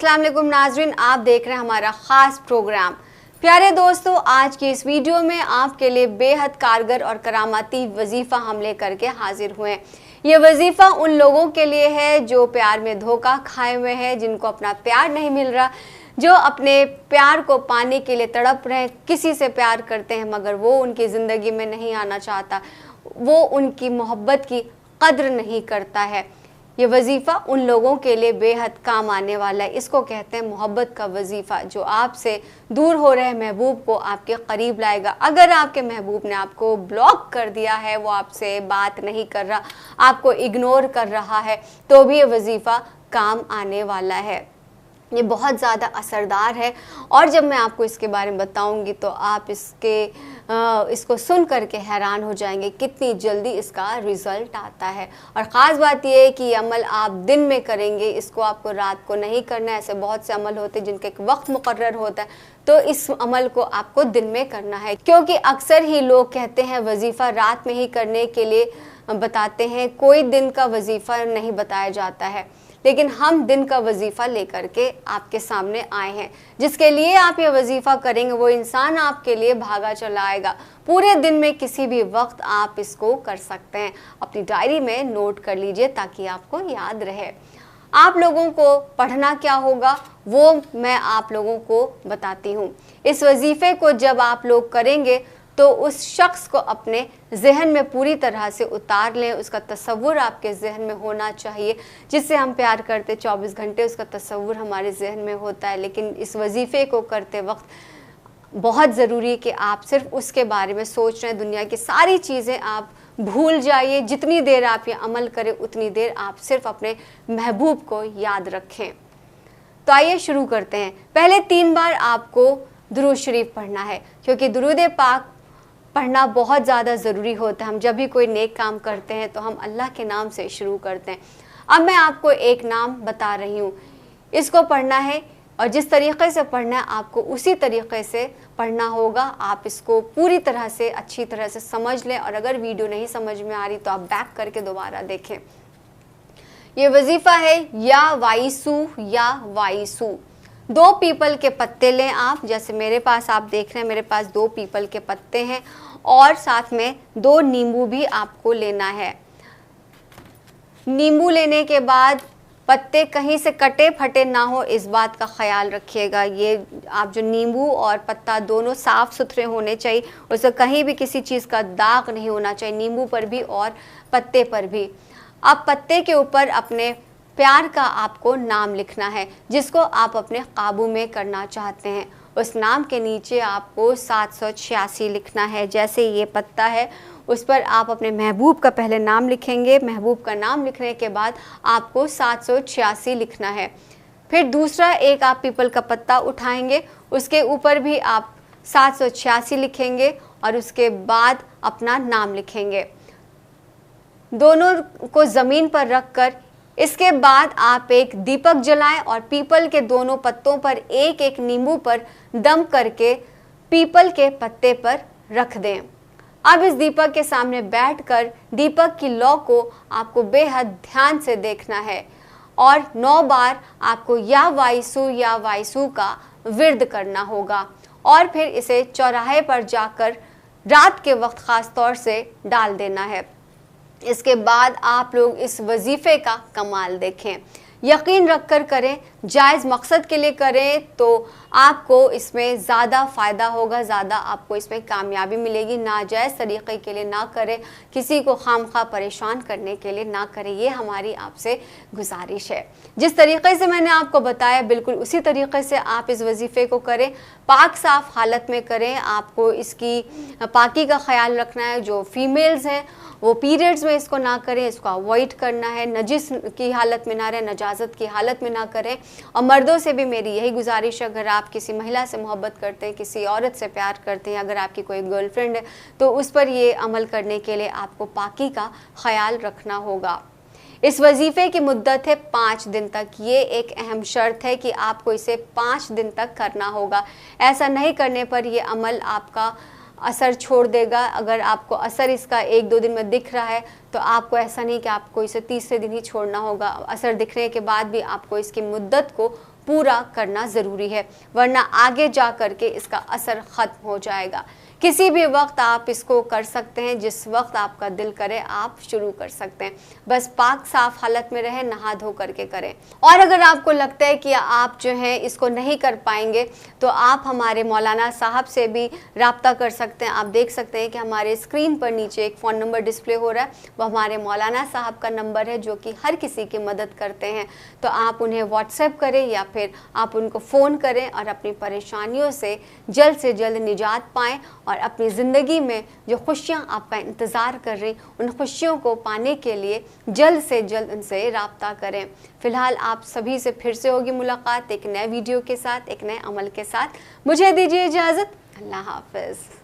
अस्सलाम वालेकुम नाजरीन, आप देख रहे हैं हमारा ख़ास प्रोग्राम। प्यारे दोस्तों, आज की इस वीडियो में आपके लिए बेहद कारगर और करामाती वजीफ़ा हम लेकर के हाजिर हुए हैं। ये वजीफ़ा उन लोगों के लिए है जो प्यार में धोखा खाए हुए हैं, जिनको अपना प्यार नहीं मिल रहा, जो अपने प्यार को पाने के लिए तड़प रहे हैं, किसी से प्यार करते हैं मगर वो उनकी ज़िंदगी में नहीं आना चाहता, वो उनकी मोहब्बत की कद्र नहीं करता है। ये वजीफ़ा उन लोगों के लिए बेहद काम आने वाला है। इसको कहते हैं मोहब्बत का वजीफ़ा, जो आपसे दूर हो रहे महबूब को आपके करीब लाएगा। अगर आपके महबूब ने आपको ब्लॉक कर दिया है, वो आपसे बात नहीं कर रहा, आपको इग्नोर कर रहा है, तो भी ये वजीफ़ा काम आने वाला है। ये बहुत ज़्यादा असरदार है और जब मैं आपको इसके बारे में बताऊंगी तो आप इसको सुन करके हैरान हो जाएंगे कितनी जल्दी इसका रिज़ल्ट आता है। और ख़ास बात यह है कि ये अमल आप दिन में करेंगे, इसको आपको रात को नहीं करना है। ऐसे बहुत से अमल होते हैं जिनका एक वक्त मुकर्रर होता है, तो इस अमल को आपको दिन में करना है, क्योंकि अक्सर ही लोग कहते हैं वजीफ़ा रात में ही करने के लिए बताते हैं, कोई दिन का वजीफ़ा नहीं बताया जाता है। लेकिन हम दिन का वजीफ़ा लेकर के आपके सामने आए हैं। जिसके लिए आप ये वजीफ़ा करेंगे वो इंसान आपके लिए भागा चला आएगा। पूरे दिन में किसी भी वक्त आप इसको कर सकते हैं। अपनी डायरी में नोट कर लीजिए ताकि आपको याद रहे। आप लोगों को पढ़ना क्या होगा वो मैं आप लोगों को बताती हूँ। इस वजीफ़े को जब आप लोग करेंगे तो उस शख्स को अपने जहन में पूरी तरह से उतार लें। उसका तसव्वुर आपके जहन में होना चाहिए। जिससे हम प्यार करते 24 घंटे उसका तसव्वुर हमारे जहन में होता है, लेकिन इस वजीफ़े को करते वक्त बहुत ज़रूरी है कि आप सिर्फ उसके बारे में सोच रहे हैं। दुनिया की सारी चीज़ें आप भूल जाइए। जितनी देर आप ये अमल करें उतनी देर आप सिर्फ अपने महबूब को याद रखें। तो आइए शुरू करते हैं। पहले 3 बार आपको दुरूद शरीफ पढ़ना है, क्योंकि दुरूद पाक पढ़ना बहुत ज़्यादा ज़रूरी होता है। हम जब भी कोई नेक काम करते हैं तो हम अल्लाह के नाम से शुरू करते हैं। अब मैं आपको एक नाम बता रही हूँ, इसको पढ़ना है और जिस तरीक़े से पढ़ना है आपको उसी तरीक़े से पढ़ना होगा। आप इसको पूरी तरह से अच्छी तरह से समझ लें और अगर वीडियो नहीं समझ में आ रही तो आप बैक करके दोबारा देखें। ये वजीफ़ा है या वाइसू या वाइसू। 2 पीपल के पत्ते लें आप, जैसे मेरे पास आप देख रहे हैं मेरे पास 2 पीपल के पत्ते हैं और साथ में 2 नींबू भी आपको लेना है। नींबू लेने के बाद पत्ते कहीं से कटे फटे ना हो, इस बात का ख्याल रखिएगा। ये आप जो नींबू और पत्ता दोनों साफ़ सुथरे होने चाहिए, उससे कहीं भी किसी चीज़ का दाग नहीं होना चाहिए, नींबू पर भी और पत्ते पर भी। अब पत्ते के ऊपर अपने प्यार का आपको नाम लिखना है, जिसको आप अपने काबू में करना चाहते हैं। उस नाम के नीचे आपको 786 लिखना है। जैसे ये पत्ता है उस पर आप अपने महबूब का पहले नाम लिखेंगे। महबूब का नाम लिखने के बाद आपको 786 लिखना है। फिर दूसरा एक आप पीपल का पत्ता उठाएंगे, उसके ऊपर भी आप 786 लिखेंगे और उसके बाद अपना नाम लिखेंगे। दोनों को ज़मीन पर रख कर इसके बाद आप एक दीपक जलाएं और पीपल के दोनों पत्तों पर एक एक नींबू पर दम करके पीपल के पत्ते पर रख दें। अब इस दीपक के सामने बैठकर दीपक की लौ को आपको बेहद ध्यान से देखना है और 9 बार आपको या वाइसू का विर्द करना होगा और फिर इसे चौराहे पर जाकर रात के वक्त ख़ास तौर से डाल देना है। इसके बाद आप लोग इस वजीफ़े का कमाल देखें। यकीन रख कर करें, जायज़ मकसद के लिए करें तो आपको इसमें ज़्यादा फ़ायदा होगा, ज़्यादा आपको इसमें कामयाबी मिलेगी। नाजायज़ तरीक़े के लिए ना करें, किसी को खामखा परेशान करने के लिए ना करें, ये हमारी आपसे गुजारिश है। जिस तरीक़े से मैंने आपको बताया बिल्कुल उसी तरीक़े से आप इस वजीफ़े को करें। पाक साफ़ हालत में करें। आपको इसकी पाकी का ख्याल रखना है। जो फीमेल्स हैं वो पीरियड्स में इसको ना करें, इसको अवॉइड करना है। नजिस की हालत में ना रहें, नजाजत की हालत में ना करें। और मर्दों से भी मेरी यही गुजारिश है, अगर आप किसी महिला से मोहब्बत करते हैं, किसी औरत से प्यार करते हैं, अगर आपकी कोई गर्लफ्रेंड है तो उस पर ये अमल करने के लिए आपको पाकी का ख्याल रखना होगा। इस वजीफ़े की मुद्दत है 5 दिन तक। ये एक अहम शर्त है कि आपको इसे 5 दिन तक करना होगा। ऐसा नहीं करने पर यह अमल आपका असर छोड़ देगा। अगर आपको असर इसका 1-2 दिन में दिख रहा है तो आपको ऐसा नहीं कि आपको इसे तीसरे दिन ही छोड़ना होगा। असर दिखने के बाद भी आपको इसकी मुद्दत को पूरा करना ज़रूरी है, वरना आगे जा कर के इसका असर ख़त्म हो जाएगा। किसी भी वक्त आप इसको कर सकते हैं, जिस वक्त आपका दिल करे आप शुरू कर सकते हैं। बस पाक साफ हालत में रहे, नहा धो करके करें। और अगर आपको लगता है कि आप जो है इसको नहीं कर पाएंगे तो आप हमारे मौलाना साहब से भी राब्ता कर सकते हैं। आप देख सकते हैं कि हमारे स्क्रीन पर नीचे एक फ़ोन नंबर डिस्प्ले हो रहा है, वो हमारे मौलाना साहब का नंबर है जो कि हर किसी की मदद करते हैं। तो आप उन्हें व्हाट्सएप करें या फिर आप उनको फ़ोन करें और अपनी परेशानियों से जल्द निजात पाएँ और अपनी ज़िंदगी में जो खुशियाँ आपका इंतज़ार कर रही उन खुशियों को पाने के लिए जल्द से जल्द उनसे राब्ता करें। फ़िलहाल आप सभी से फिर से होगी मुलाकात एक नए वीडियो के साथ, एक नए अमल के साथ। मुझे दीजिए इजाज़त। अल्लाह हाफ़िज़।